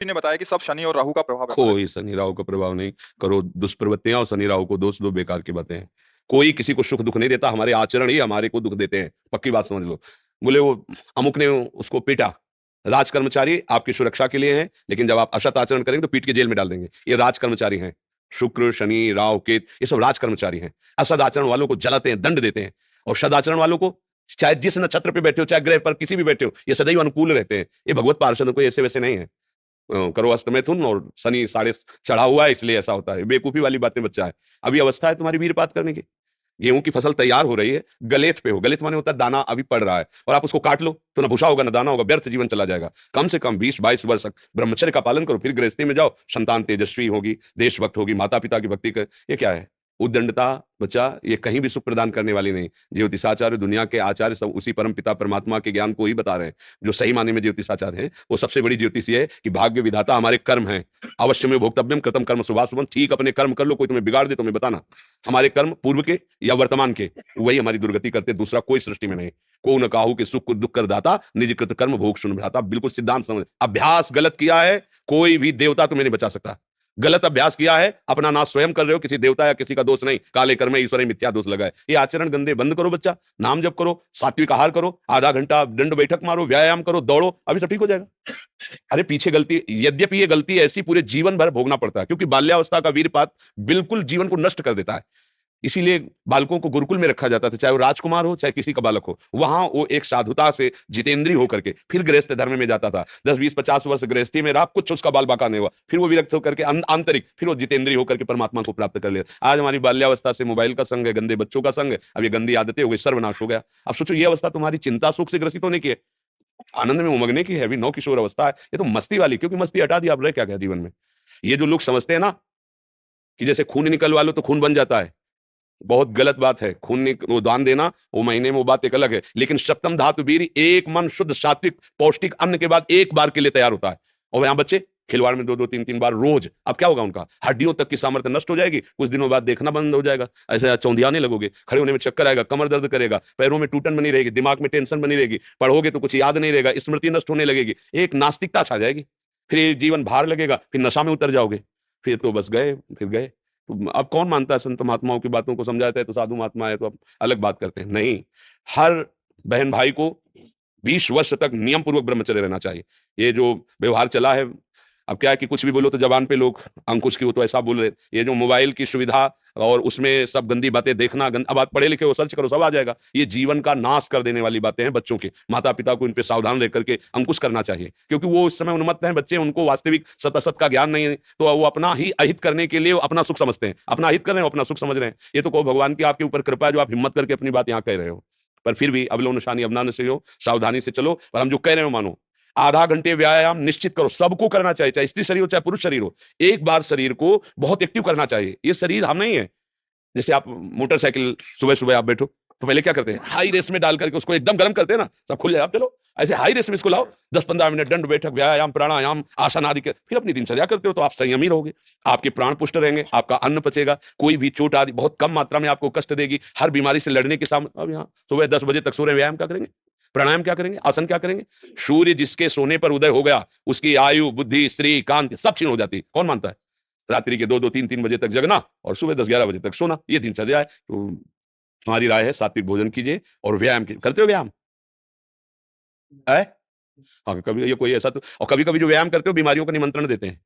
जी ने बताया कि सब शनि और राहु का प्रभाव है हमारे। कोई शनि राहु का प्रभाव नहीं। करो दुष्प्रवृत्तियां और शनि राहु को दोष दो, बेकार की बातें हैं। कोई किसी को सुख दुख नहीं देता, हमारे आचरण ही हमारे को दुख देते हैं, पक्की बात समझ लो। बोले वो अमुक ने उसको पीटा, राज कर्मचारी आपकी सुरक्षा के लिए हैं, लेकिन जब आप असत आचरण करेंगे तो पीट के जेल में डाल देंगे। ये राज कर्मचारी हैं। शुक्र, शनि, राहु, केत, ये सब राज कर्मचारी हैं। असद आचरण वालों को जलाते हैं, दंड देते हैं, और सदाचरण वालों को, चाहे जिस नक्षत्र पे बैठे हो, चाहे ग्रह पर किसी भी बैठे हो, ये सदैव अनुकूल रहते हैं। ये भगवत पार्षदों को ऐसे वैसे नहीं है। करो अस्त मिथुन और शनि साढ़े चढ़ा हुआ है, इसलिए ऐसा होता है। बेवकूफी वाली बातें बच्चा है। अभी अवस्था है तुम्हारी वीरपात करने की। गेहूं की फसल तैयार हो रही है, गलेत पे हो, गलेत माने होता है दाना अभी पड़ रहा है, और आप उसको काट लो तो ना भूसा होगा ना दाना होगा, व्यर्थ जीवन चला जाएगा। कम से कम 20-22 वर्ष तक ब्रह्मचर्य का पालन करो, फिर गृहस्थी में जाओ, संतान तेजस्वी होगी, देशभक्त होगी, माता पिता की भक्ति कर। ये क्या है? उद्दंडता बच्चा, ये कहीं भी सुख प्रदान करने वाली नहीं। ज्योतिषाचार्य, दुनिया के आचार्य सब उसी परम पिता परमात्मा के ज्ञान को ही बता रहे हैं। जो सही माने में ज्योतिषाचार्य है, वो सबसे बड़ी ज्योतिष ये है कि भाग्य विधाता हमारे कर्म है। अवश्य में भोक्तव्यम कृतम कर्म शुभाशुभम। ठीक अपने कर्म कर लो, कोई तुम्हें बिगाड़ दे तो हमें बताना। हमारे कर्म पूर्व के या वर्तमान के, वही हमारी दुर्गति करते, दूसरा कोई सृष्टि में नहीं। को न काहू के सुख को दुख कर दाता, निज कृत कर्म भोग सुन भ्राता। बिल्कुल सिद्धांत समझ। अभ्यास गलत किया है, कोई भी देवता तुम्हें नहीं बचा सकता। गलत अभ्यास किया है, अपना नाश स्वयं कर रहे हो, किसी देवता या किसी का दोष नहीं। काले कर्म में ईश्वर मिथ्या दोष लगा है। ये आचरण गंदे बंद करो बच्चा, नाम जप करो, सात्विक आहार करो, आधा घंटा दंड बैठक मारो, व्यायाम करो, दौड़ो, अभी सब ठीक हो जाएगा। अरे पीछे गलती, यद्यपि ये गलती ऐसी पूरे जीवन भर भोगना पड़ता है, क्योंकि बाल्यावस्था का वीरपात बिल्कुल जीवन को नष्ट कर देता है। इसीलिए बालकों को गुरुकुल में रखा जाता था, चाहे वो राजकुमार हो चाहे किसी का बालक हो। वहां वो एक साधुता से जितेंद्रीय होकर के फिर गृहस्थ धर्म में जाता था। 10-20-50 वर्ष गृहस्थी में रहा, कुछ उसका बाल बाका नहीं हुआ, फिर वो विरक्त होकर के आंतरिक, फिर वो जितेंद्रीय होकर के परमात्मा को प्राप्त कर लिया। आज हमारी बाल्यावस्था से मोबाइल का संग है, गंदे बच्चों का संग है, अब ये गंदी आदतें हो गई, सर्वनाश हो गया। अब सोचो, ये अवस्था तुम्हारी चिंता सुख से ग्रसित होने की है, आनंद में उमगने की है, अभी नौ किशोर अवस्था है। ये तो मस्ती वाली, क्योंकि मस्ती हटा दी, आप रहे क्या क्या जीवन में। ये जो लोग समझते हैं ना कि जैसे खून निकलवा लो तो खून बन जाता है, बहुत गलत बात है। वो दान देना, वो महीने में वो बात एक अलग है, लेकिन सप्तम धातु वीर एक मन शुद्ध सात्विक पौष्टिक अन्न के बाद एक बार के लिए तैयार होता है। और यहाँ बच्चे खिलवाड़ में 2-2 3-3 बार रोज, अब क्या होगा? उनका हड्डियों तक की सामर्थ्य नष्ट हो जाएगी, कुछ दिनों बाद देखना बंद हो जाएगा, ऐसे चौंधियाने लगोगे, खड़े होने में चक्कर आएगा, कमर दर्द करेगा, पैरों में टूटन बनी रहेगी, दिमाग में टेंशन बनी रहेगी, पढ़ोगे तो कुछ याद नहीं रहेगा, स्मृति नष्ट होने लगेगी, एक नास्तिकता छा जाएगी, फिर जीवन भार लगेगा, फिर नशा में उतर जाओगे, फिर तो बस गए, फिर गए। तो अब कौन मानता है संत महात्माओं की बातों को? समझाते हैं तो साधु महात्मा है तो अब अलग बात करते हैं। नहीं, हर बहन भाई को 20 वर्ष तक नियम पूर्वक ब्रह्मचर्य रहना चाहिए। ये जो व्यवहार चला है, अब क्या है कि कुछ भी बोलो तो जबान पे लोग अंकुश की हो तो ऐसा बोल रहे। ये जो मोबाइल की सुविधा और उसमें सब गंदी बातें देखना, अब आप पढ़े लिखे हो, सर्च करो, सब आ जाएगा। ये जीवन का नाश कर देने वाली बातें हैं बच्चों के। माता पिता को इन पे सावधान रह करके अंकुश करना चाहिए, क्योंकि वो इस समय उन्मत्त हैं बच्चे, उनको वास्तविक सत असत का ज्ञान नहीं है, तो वो अपना ही अहित करने के लिए अपना सुख समझते हैं, अपना अहित कर रहे हैं, अपना सुख समझ रहे हैं। ये तो कहो भगवान की आपके ऊपर कृपा है जो आप हिम्मत करके अपनी बात यहाँ कह रहे हो। पर फिर भी अवलो निशानी अवना न हो, सावधानी से चलो, पर हम जो कह रहे हो मानो। आधा घंटे व्यायाम निश्चित करो, सबको करना चाहिए, चाहे स्त्री शरीर हो चाहे पुरुष शरीर हो। एक बार शरीर को बहुत एक्टिव करना चाहिए। ये शरीर हम नहीं है। जैसे आप मोटरसाइकिल सुबह सुबह आप बैठो तो पहले क्या करते हैं? हाई रेस में डाल करके उसको एकदम गर्म करते हैं ना, सब खुल जाए, आप चलो ऐसे हाई रेस में इसको लाओ, 10-15 मिनट दंड बैठक व्यायाम प्राणायाम आसन आदि के, फिर अपनी दिनचर्या करते हो तो आप संयमी रहोगे, आपके प्राण पुष्ट रहेंगे, आपका अन्न पचेगा, कोई भी चोट आदि बहुत कम मात्रा में आपको कष्ट देगी, हर बीमारी से लड़ने के सामने। अब यहाँ सुबह 10 बजे तक सो रहे, व्यायाम क्या करेंगे? प्राणायाम क्या करेंगे? आसन क्या करेंगे? सूर्य जिसके सोने पर उदय हो गया, उसकी आयु बुद्धि स्त्री कांति सब क्षीण हो जाती है। कौन मानता है? रात्रि के 2-2 3-3 बजे तक जगना और सुबह 10-11 बजे तक सोना, ये दिनचर्या है। तो हमारी राय है सात्विक भोजन कीजिए और व्यायाम करते हो व्यायाम है? हाँ, कभी ये कोई ऐसा तो, और कभी कभी जो व्यायाम करते हो बीमारियों का निमंत्रण देते हैं।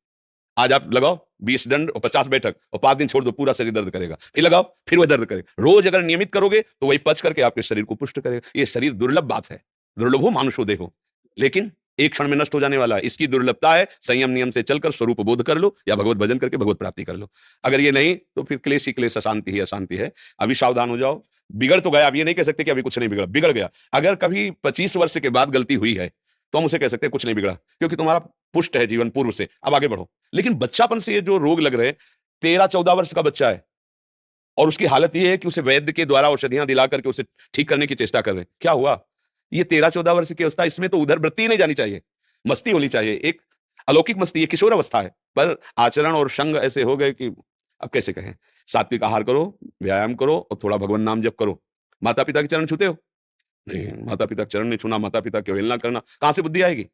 आज आप लगाओ 20 दंड और 50 बैठक और 5 दिन छोड़ दो, पूरा शरीर दर्द करेगा, फिर लगाओ फिर वह दर्द करेगा। रोज अगर नियमित करोगे तो वही पच करके आपके शरीर को पुष्ट करेगा। ये शरीर दुर्लभ बात है, दुर्लभ हो मानुषो देहो, लेकिन एक क्षण में नष्ट हो जाने वाला है। इसकी दुर्लभता है, संयम नियम से चलकर स्वरूप बोध कर लो या भगवत भजन करके भगवत प्राप्ति कर लो। अगर ये नहीं तो फिर क्लेश ही क्लेश, अशांति ही अशांति है। अभी सावधान हो जाओ। बिगड़ तो गया, अब ये नहीं कह सकते कि अभी कुछ नहीं बिगड़ा, बिगड़ गया। अगर कभी 25 वर्ष के बाद गलती हुई है तो हम उसे कह सकते हैं कुछ नहीं बिगड़ा, क्योंकि तुम्हारा पुष्ट है जीवन पूर्व से, अब आगे बढ़ो। लेकिन बच्चापन से ये जो रोग लग रहे हैं, 13-14 वर्ष का बच्चा है और उसकी हालत ये है कि उसे वैद्य के द्वारा औषधियां दिला करके उसे ठीक करने की चेष्टा कर रहे हैं। क्या हुआ? ये 13-14 वर्ष की अवस्था, इसमें तो उधर वृत्ति नहीं जानी चाहिए, मस्ती होनी चाहिए, एक अलौकिक मस्ती, ये किशोर अवस्था है। पर आचरण और संग ऐसे हो गए कि अब कैसे कहें। सात्विक आहार करो, व्यायाम करो और थोड़ा भगवान नाम जप करो। माता पिता के चरण छूते हो? नहीं, माता पिता के चरण नहीं छूना, माता पिता की अवहेलना करना, कहां से बुद्धि आएगी?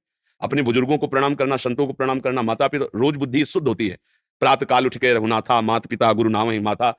अपने बुजुर्गों को प्रणाम करना, संतों को प्रणाम करना, माता पिता, रोज बुद्धि शुद्ध होती है। प्रातः काल उठ के रघुनाथा मात पिता गुरु नाम ही माता,